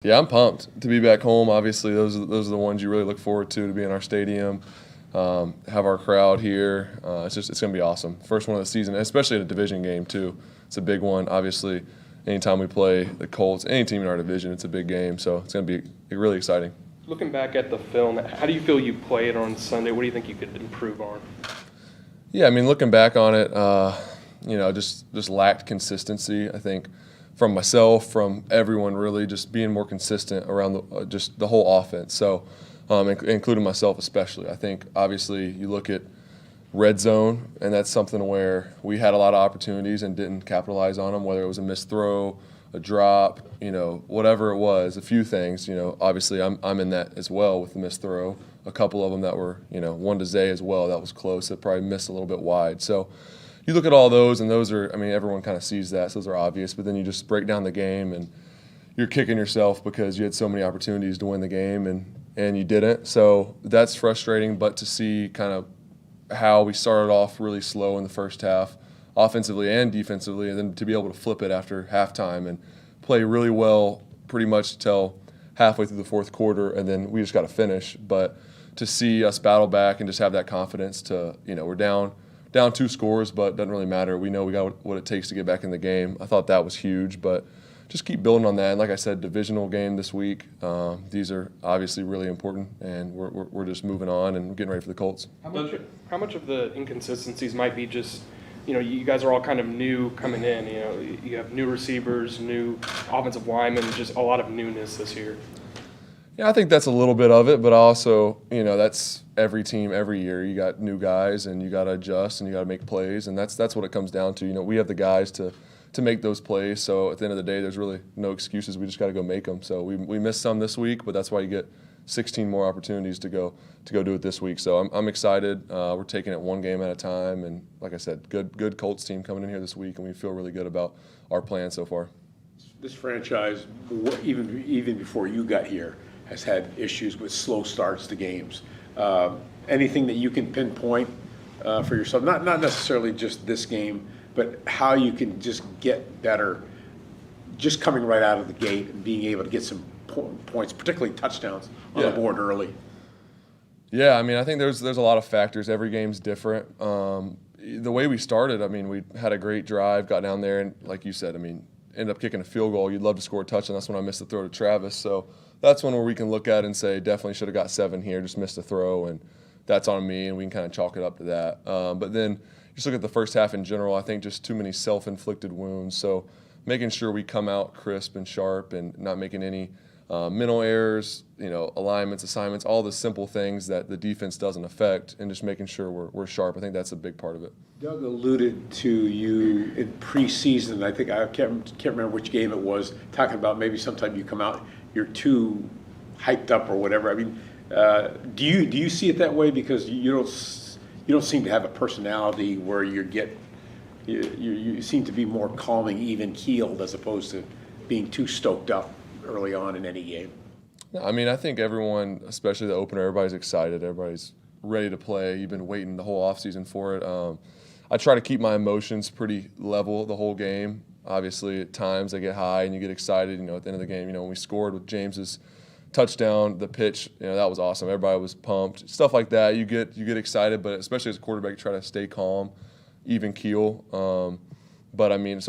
Yeah, I'm pumped to be back home. Obviously, those are the ones you really look forward to be in our stadium, have our crowd here. It's going to be awesome. First one of the season, especially at a division game too. It's a big one. Obviously, anytime we play the Colts, any team in our division, it's a big game. So it's going to be really exciting. Looking back at the film, how do you feel you played on Sunday? What do you think you could improve on? Yeah, I mean, looking back on it, just lacked consistency. I think from myself, from everyone, really just being more consistent around just the whole offense. So, including myself especially. I think obviously you look at red zone, and that's something where we had a lot of opportunities and didn't capitalize on them. Whether it was a missed throw, a drop, whatever it was, a few things. Obviously I'm in that as well with the missed throw. A couple of them that were, one to Zay as well. That was close. That probably missed a little bit wide. So you look at all those, and those are, everyone kind of sees that, so those are obvious. But then you just break down the game, and you're kicking yourself because you had so many opportunities to win the game, and you didn't. So that's frustrating. But to see kind of how we started off really slow in the first half, offensively and defensively, and then to be able to flip it after halftime and play really well pretty much till halfway through the fourth quarter, and then we just got to finish. But to see us battle back and just have that confidence to, we're down 2 scores, but it doesn't really matter. We know we got what it takes to get back in the game. I thought that was huge, but just keep building on that. And like I said, divisional game this week. These are obviously really important, and we're just moving on and getting ready for the Colts. How much of the inconsistencies might be just, you guys are all kind of new coming in. You have new receivers, new offensive linemen, just a lot of newness this year. Yeah, I think that's a little bit of it, but also, that's every team every year. You got new guys, and you got to adjust, and you got to make plays, and that's what it comes down to. We have the guys to make those plays. So at the end of the day, there's really no excuses. We just got to go make them. So we missed some this week, but that's why you get 16 more opportunities to go do it this week. So I'm excited. We're taking it one game at a time, and like I said, good Colts team coming in here this week, and we feel really good about our plan so far. This franchise, even before you got here, has had issues with slow starts to games. Anything that you can pinpoint for yourself, not necessarily just this game, but how you can just get better, just coming right out of the gate and being able to get some points, particularly touchdowns, on the board early. Yeah, I think there's a lot of factors. Every game's different. The way we started, we had a great drive, got down there, and like you said, ended up kicking a field goal. You'd love to score a touchdown. That's when I missed the throw to Travis. So that's one where we can look at and say, definitely should have got 7 here, just missed a throw, and that's on me, and we can kind of chalk it up to that. But then just look at the first half in general. I think just too many self-inflicted wounds. So making sure we come out crisp and sharp and not making any mental errors, alignments, assignments, all the simple things that the defense doesn't affect, and just making sure we're sharp. I think that's a big part of it. Doug alluded to you in preseason. I think I can't remember which game it was, talking about maybe sometime you come out, you're too hyped up or whatever. Do you see it that way? Because you don't seem to have a personality where you seem to be more calming, even keeled, as opposed to being too stoked up early on in any game. I think everyone, especially the opener, everybody's excited. Everybody's ready to play. You've been waiting the whole offseason for it. I try to keep my emotions pretty level the whole game. Obviously, at times they get high and you get excited. At the end of the game, when we scored with James's touchdown, the pitch, that was awesome. Everybody was pumped. Stuff like that, you get excited, but especially as a quarterback, you try to stay calm, even keel. So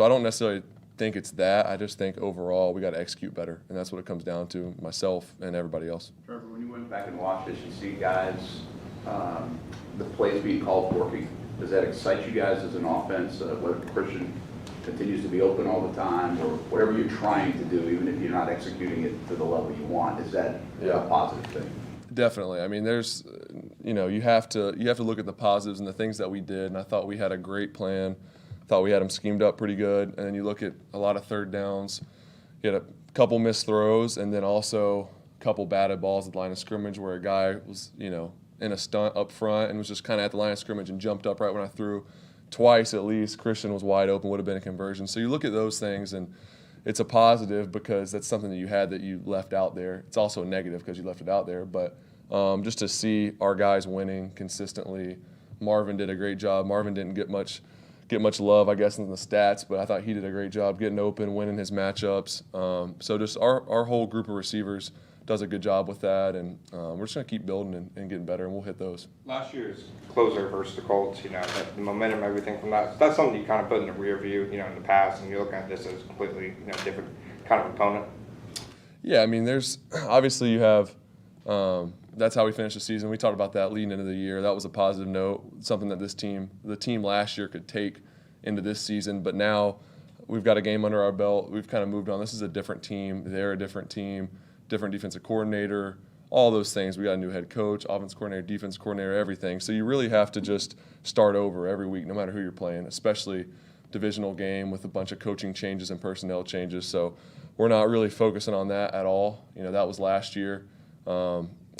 I don't necessarily think it's that. I just think overall we got to execute better, and that's what it comes down to, myself and everybody else. Trevor, when you went back and watched this, you see guys, the plays being called working. Does that excite you guys as an offense, whether Christian continues to be open all the time, or whatever you're trying to do, even if you're not executing it to the level you want? Is that a positive thing? Definitely. There's, you have to look at the positives and the things that we did, and I thought we had a great plan. I thought we had them schemed up pretty good, and then you look at a lot of third downs. You had a couple missed throws, and then also a couple batted balls at the line of scrimmage where a guy was, in a stunt up front and was just kind of at the line of scrimmage and jumped up right when I threw. Twice at least, Christian was wide open, would have been a conversion. So you look at those things, and it's a positive because that's something that you had that you left out there. It's also a negative because you left it out there. But just to see our guys winning consistently, Marvin did a great job. Marvin didn't get much get much love, I guess, in the stats, but I thought he did a great job getting open, winning his matchups. So just our whole group of receivers does a good job with that, and we're just going to keep building and getting better, and we'll hit those. Last year's closer versus the Colts, the momentum, everything from that's something you kind of put in the rear view, in the past, and you're looking at this as completely, different kind of opponent. Yeah, I mean, there's obviously you have. That's how we finished the season. We talked about that leading into the year. That was a positive note, something that the team last year could take into this season. But now we've got a game under our belt. We've kind of moved on. This is a different team. They're a different team, different defensive coordinator, all those things. We got a new head coach, offense coordinator, defense coordinator, everything. So you really have to just start over every week, no matter who you're playing, especially divisional game with a bunch of coaching changes and personnel changes. So we're not really focusing on that at all. That was last year.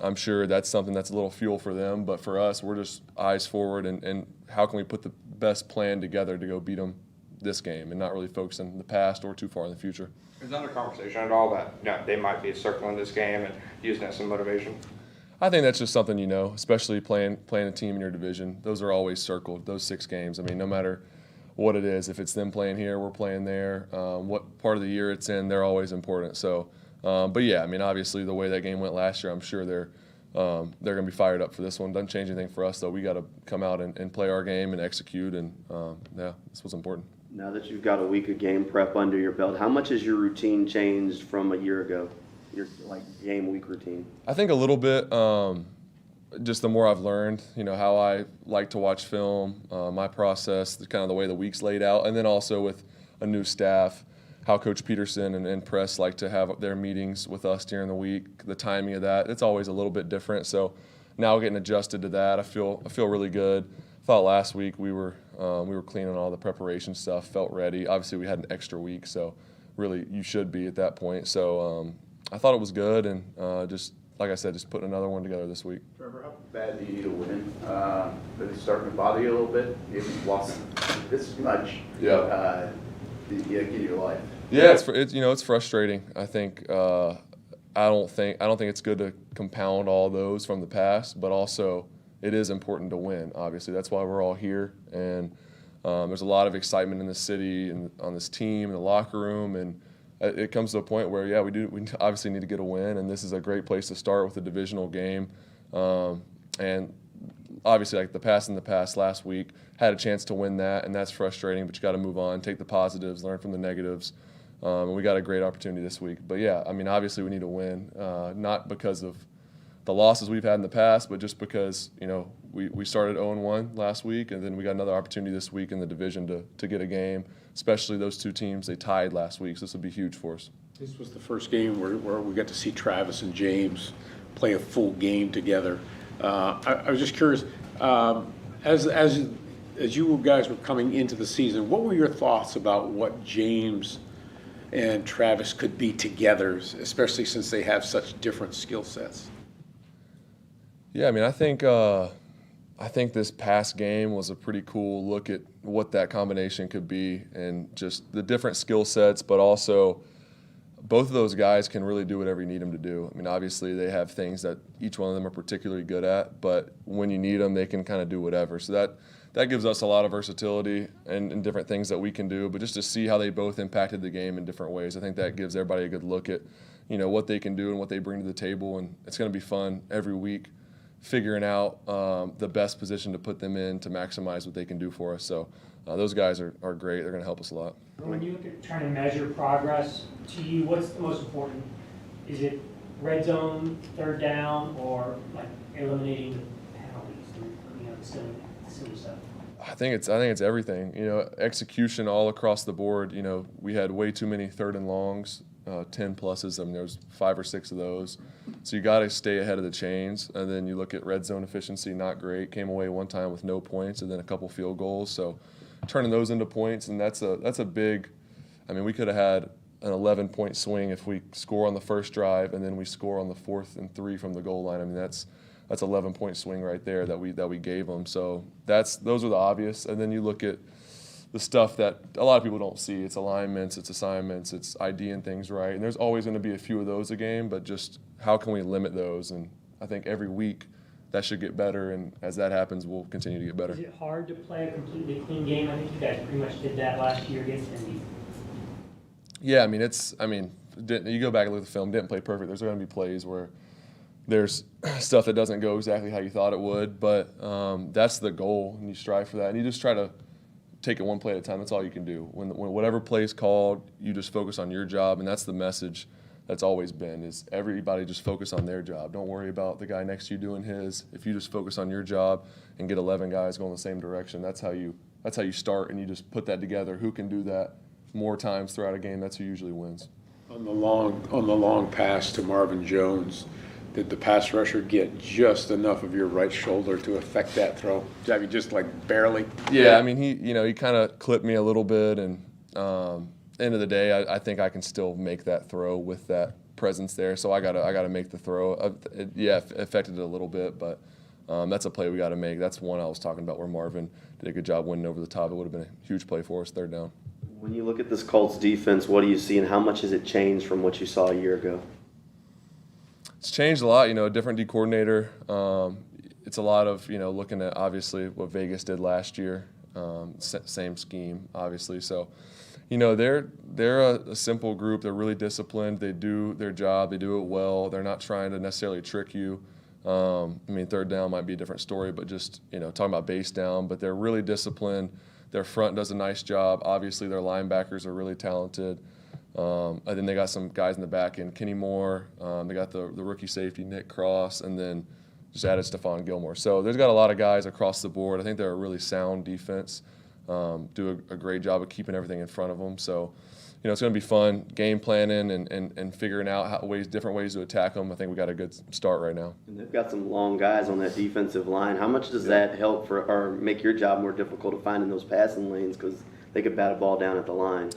I'm sure that's something that's a little fuel for them, but for us, we're just eyes forward and how can we put the best plan together to go beat them this game and not really focus in the past or too far in the future. Is that a conversation at all that they might be circling this game and using that as some motivation? I think that's just something especially playing a team in your division. Those are always circled, those 6 games. I mean, no matter what it is, if it's them playing here, we're playing there, what part of the year it's in, they're always important. So. But yeah, I mean, obviously the way that game went last year, I'm sure they're going to be fired up for this one. Doesn't change anything for us, though. We got to come out and play our game and execute, and yeah, this was important. Now that you've got a week of game prep under your belt, how much has your routine changed from a year ago? Your game week routine? I think a little bit. Just the more I've learned, how I like to watch film, my process, kind of the way the week's laid out, and then also with a new staff. How Coach Peterson and Press like to have their meetings with us during the week, the timing of that, it's always a little bit different. So now getting adjusted to that, I feel really good. Thought last week we were clean on all the preparation stuff, felt ready. Obviously we had an extra week, so really you should be at that point. So I thought it was good, and just like I said, just putting another one together this week. Trevor, how bad do you need to win? Is it starting to bother you a little bit? You've lost this much in your life. Yeah, it's frustrating. I think I don't think it's good to compound all those from the past, but also it is important to win. Obviously, that's why we're all here, and there's a lot of excitement in the city and on this team, in the locker room, and it comes to a point where we obviously need to get a win, and this is a great place to start with a divisional game, and obviously like the past last week had a chance to win that, and that's frustrating, but you got to move on, take the positives, learn from the negatives. And we got a great opportunity this week. But yeah, I mean, obviously we need to win, not because of the losses we've had in the past, but just because, we started 0-1 last week, and then we got another opportunity this week in the division to get a game, especially those 2 teams. They tied last week, so this will be huge for us. This was the first game where we got to see Travis and James play a full game together. I was just curious, as you guys were coming into the season, what were your thoughts about what James and Travis could be together, especially since they have such different skill sets? Yeah, I mean, I think this past game was a pretty cool look at what that combination could be and just the different skill sets, but also both of those guys can really do whatever you need them to do. I mean, obviously they have things that each one of them are particularly good at, but when you need them, they can kind of do whatever. So that gives us a lot of versatility and different things that we can do, but just to see how they both impacted the game in different ways, I think that gives everybody a good look at, what they can do and what they bring to the table, and it's going to be fun every week figuring out the best position to put them in to maximize what they can do for us. So those guys are great. They're going to help us a lot. When you look at trying to measure progress, to you, what's the most important? Is it red zone, third down, or like eliminating the penalties, the silly stuff? I think it's everything. Execution all across the board. We had way too many 3rd and longs, 10 pluses. I mean, there was 5 or 6 of those. So you got to stay ahead of the chains. And then you look at red zone efficiency, not great. Came away one time with no points, and then a couple field goals. So turning those into points, and that's a big. I mean, we could have had an 11-point swing if we score on the first drive, and then we score on the 4th and 3 from the goal line. I mean, that's 11-point swing right there that we gave them. So those are the obvious. And then you look at the stuff that a lot of people don't see. It's alignments, it's assignments, it's IDing things right. And there's always going to be a few of those a game, but just how can we limit those? And I think every week that should get better, and as that happens, we'll continue to get better. Is it hard to play a completely clean game? I think you guys pretty much did that last year against Indy. Yeah, you go back and look at the film, didn't play perfect. There's going to be plays where there's stuff that doesn't go exactly how you thought it would, but that's the goal, and you strive for that. And you just try to take it one play at a time. That's all you can do. When whatever play is called, you just focus on your job, and that's the message that's always been, is everybody just focus on their job. Don't worry about the guy next to you doing his. If you just focus on your job and get 11 guys going the same direction, that's how you start, and you just put that together. Who can do that more times throughout a game, that's who usually wins. On the long pass to Marvin Jones, did the pass rusher get just enough of your right shoulder to affect that throw? I mean, just like barely? Yeah, I mean, he kind of clipped me a little bit, and end of the day, I think I can still make that throw with that presence there. So I gotta make the throw. It affected it a little bit, but that's a play we got to make. That's one I was talking about where Marvin did a good job winning over the top. It would have been a huge play for us, third down. When you look at this Colts defense, what do you see, and how much has it changed from what you saw a year ago? It's changed a lot. A different D coordinator. It's a lot of looking at obviously what Vegas did last year. Same scheme, obviously. So. They're a simple group. They're really disciplined. They do their job. They do it well. They're not trying to necessarily trick you. Third down might be a different story, but just talking about base down. But they're really disciplined. Their front does a nice job. Obviously, their linebackers are really talented. And then they got some guys in the back end, Kenny Moore. They got the rookie safety, Nick Cross, and then just added Stephon Gilmore. So there's got a lot of guys across the board. I think they're a really sound defense. Do a great job of keeping everything in front of them. So, it's going to be fun game planning and figuring out different ways to attack them. I think we got a good start right now. And they've got some long guys on that defensive line. How much does that help or make your job more difficult to find in those passing lanes because they could bat a ball down at the line?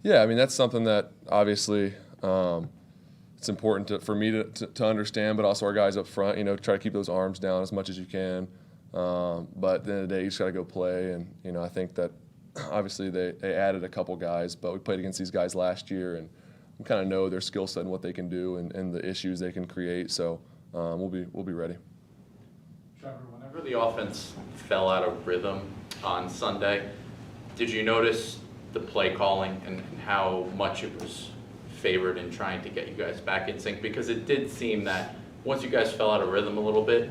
Yeah, that's something that obviously it's important for me to understand, but also our guys up front. Try to keep those arms down as much as you can. But at the end of the day, you just got to go play. And, I think that obviously they added a couple guys, but we played against these guys last year, and we kind of know their skill set and what they can do and the issues they can create. So we'll be ready. Trevor, whenever the offense fell out of rhythm on Sunday, did you notice the play calling and how much it was favored in trying to get you guys back in sync? Because it did seem that once you guys fell out of rhythm a little bit,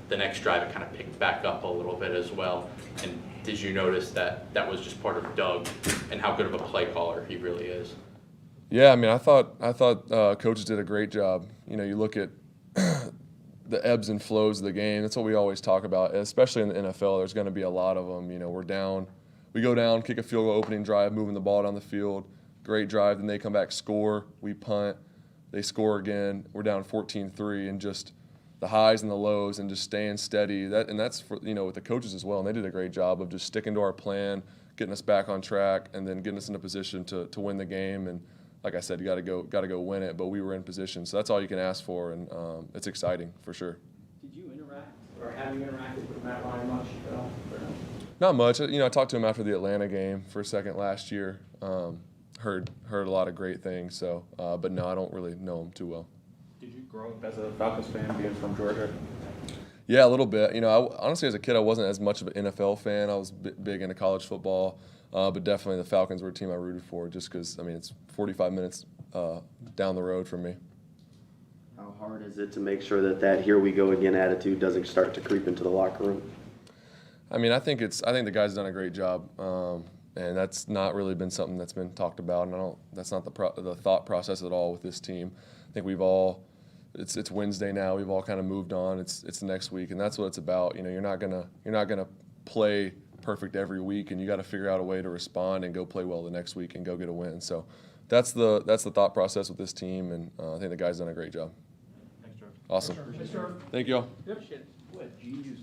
the next drive it kind of picked back up a little bit as well. And did you notice that was just part of Doug and how good of a play caller he really is? Yeah, I thought coaches did a great job. You look at the ebbs and flows of the game. That's what we always talk about, especially in the NFL. There's going to be a lot of them. We're down, we go down, kick a field goal, opening drive, moving the ball down the field, great drive. Then they come back, score, we punt, they score again. We're down 14-3, and just the highs and the lows and just staying steady. That's for with the coaches as well, and they did a great job of just sticking to our plan, getting us back on track, and then getting us in a position to win the game. And like I said, you got to go win it. But we were in position, so that's all you can ask for, and it's exciting for sure. Did you interact, or have you interacted with Matt Ryan much at all? Not much. I talked to him after the Atlanta game for a second last year. Heard a lot of great things. So, but no, I don't really know him too well. Did you grow up as a Falcons fan, being from Georgia? Yeah, a little bit. Honestly, as a kid, I wasn't as much of an NFL fan. I was big into college football, but definitely the Falcons were a team I rooted for just because, it's 45 minutes down the road from me. How hard is it to make sure that here we go again attitude doesn't start to creep into the locker room? I think the guys have done a great job, and that's not really been something that's been talked about, and that's not the thought process at all with this team. I think we've all. It's Wednesday now. We've all kind of moved on. It's the next week, and that's what it's about. You're not gonna play perfect every week, and you got to figure out a way to respond and go play well the next week and go get a win. So that's the thought process with this team, and I think the guys done a great job. Thanks, Trevor. Awesome. Sure. Thank you all. What, do you use